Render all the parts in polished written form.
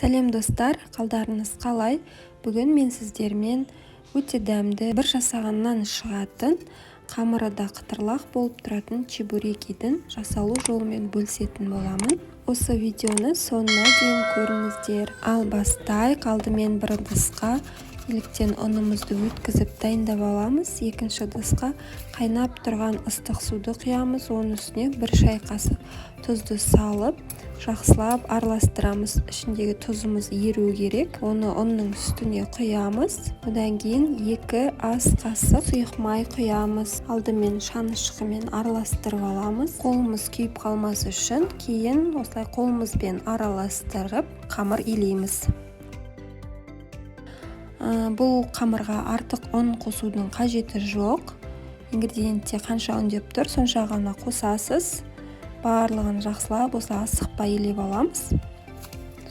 Сәлем достар, қалдарыңыз қалай? Бүгін мен сіздермен өте дәмді бір жасағаннан шығатын, қамыры да қытырлақ болып тұратын чебурекидің жасалу жолымен бөлісетін боламын. Осы видеоны соңына дейін көріңіздер. Ал бастайық. Алдымен бір ыдысқа еліктен ұнымызды өткізіп дайындап аламыз. Екінші ыдысқа қайнап тұрған ыстық суды құямыз. Оның үстіне бір шай қасық тұзды салып, жақсылап араластырамыз. Ішіндегі тұзымыз еру керек. Оны ұнның үстіне құямыз. Одан кейін 2 ас қасық сұйық май құямыз. Алдымен шанышқымен араластырып аламыз. Қолымыз күйіп қалмас үшін кейін осылай қолымызбен араластырып қамыр илейміз. Бұл қамырға артық ұн қосудың қажеті жоқ. Ингредиентте қанша ұн деп тұр, сонша ғана қосасыз. Барлығын жақсылап осылай асықпай илеп аламыз.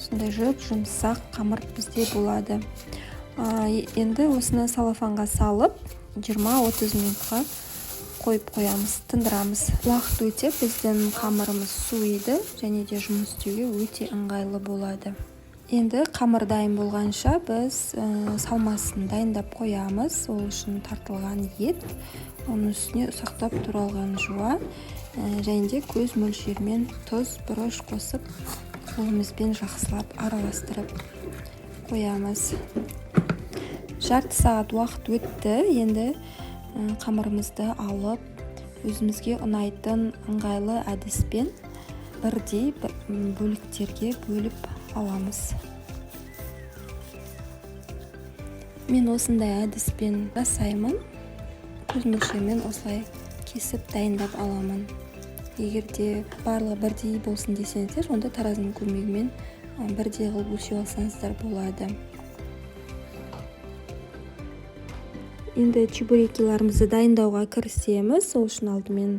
Сондай жұмсақ қамыр бізде болады. Енді осыны салафанға салып 20-30 минутқа қойып қоямыз, тындырамыз. Уақыт өте біздің қамырымыз суиды және де жұмыс істеуге өте ыңғайлы болады. Енді қамыр дайын болғанша біз салмасын дайындап қоямыз. Ол үшін тартылған ет, оның үстіне ұсақтап туралған жуа және де көз мөлшермен тұз, бұрыш қосып, қолымызбен жақсылап араластырып қоямыз. Жарты сағат уақыт өтті. Енді қамырымызды алып, өзімізге ұнайтын ыңғайлы әдіспен бірдей бөліктерге бөліп аламыз. Мен осындай әдіспен жасаймын. Көз мөлшермен осылай кесіп дайындап аламын. Егер де барлығы бірдей болсын десеңіздер, онда таразының көмегімен бірдей қылып өлшеп алсаңыздар болады. Енді чебурекиларымызды дайындауға кірісеміз. Ол үшін алдымен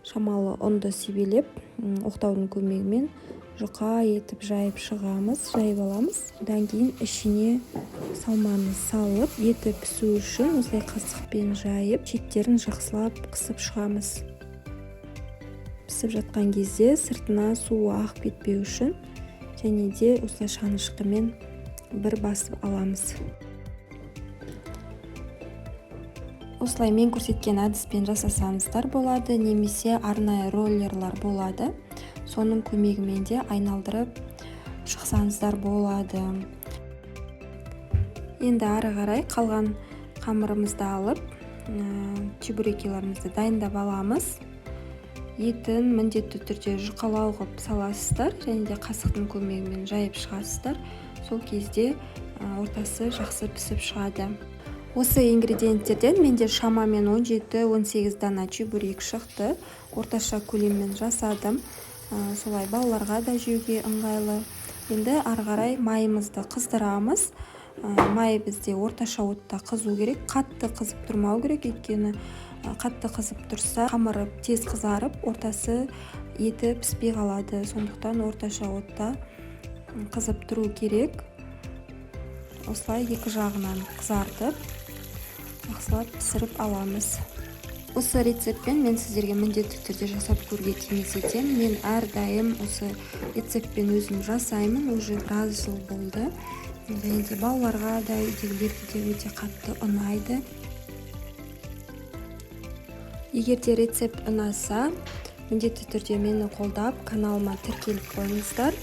шамалы ұнды себелеп, оқтаудың көмегімен жұқа етіп жайып шығамыз, жайып аламыз. Одан кейін ішіне салманы салып, еті пісу үшін осылай қасықпен жайып, шеттерін жақсылап қысып шығамыз. Пісіп жатқан кезде сыртына су ағып кетпеу үшін және де осылай шанышқымен бір басып аламыз. Осылай мен көрсеткен әдіспен жасасаңыздар болады, немесе арнайы роллерлар болады. Соның көмегімен де айналдырып шықсаңыздар болады. Енді ары қарай қалған қамырымызды алып, чебурекиларымызды дайындап аламыз. Етін міндетті түрде жұқалау қылып саласыздар және де қасықтың көмегімен жайып шығасыздар. Сол кезде ортасы жақсы пісіп шығады. Осы ингредиенттерден менде шамамен 17-18 дана чебурек шықты. Орташа көлеммен жасадым. Солай балаларға да жеуге ыңғайлы. Енді ары қарай майымызды қыздырамыз. Май бізде орташа отта қызу керек. Қатты қызып тұрмау керек, өйткені қатты қызып тұрса қамыры тез қызарып, ортасы еті піспей қалады. Сондықтан орташа отта қызып тұру керек. Осылай екі жағынан қызартып, жақсылап пісіріп аламыз. Осы рецептпен мен сіздерге міндетті түрде жасап көруге кеңес етемін. Мен әрдайым осы рецептпен өзім жасаймын, уже біраз жыл болды. Және де балаларға да, үйдегілерге де өте қатты ұнайды. Егер де рецепт ұнаса, міндетті түрде мені қолдап, каналыма тіркеліп қойыңыздар.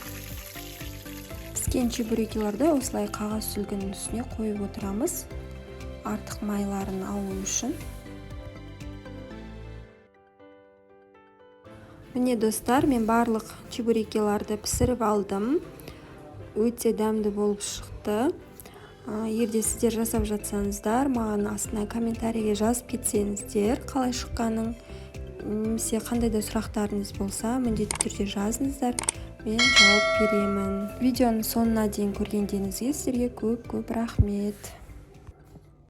Піскен чебурекиларды осылай қағаз сүлгінің үстіне қойып отырамыз, артық майларын алу үшін. Міне достар, мен барлық чебурекиларды пісіріп алдым. Өте дәмді болып шықты. Егер сіздер жасап жатсаңыздар, маған астына комментарийге жазып кетсеңіздер, қалай шыққанын, немесе қандай да сұрақтарыңыз болса, міндетті түрде жазыңыздар, мен жауап беремін. Видеоның соңына дейін көргендеріңізге сіздерге көп рахмет.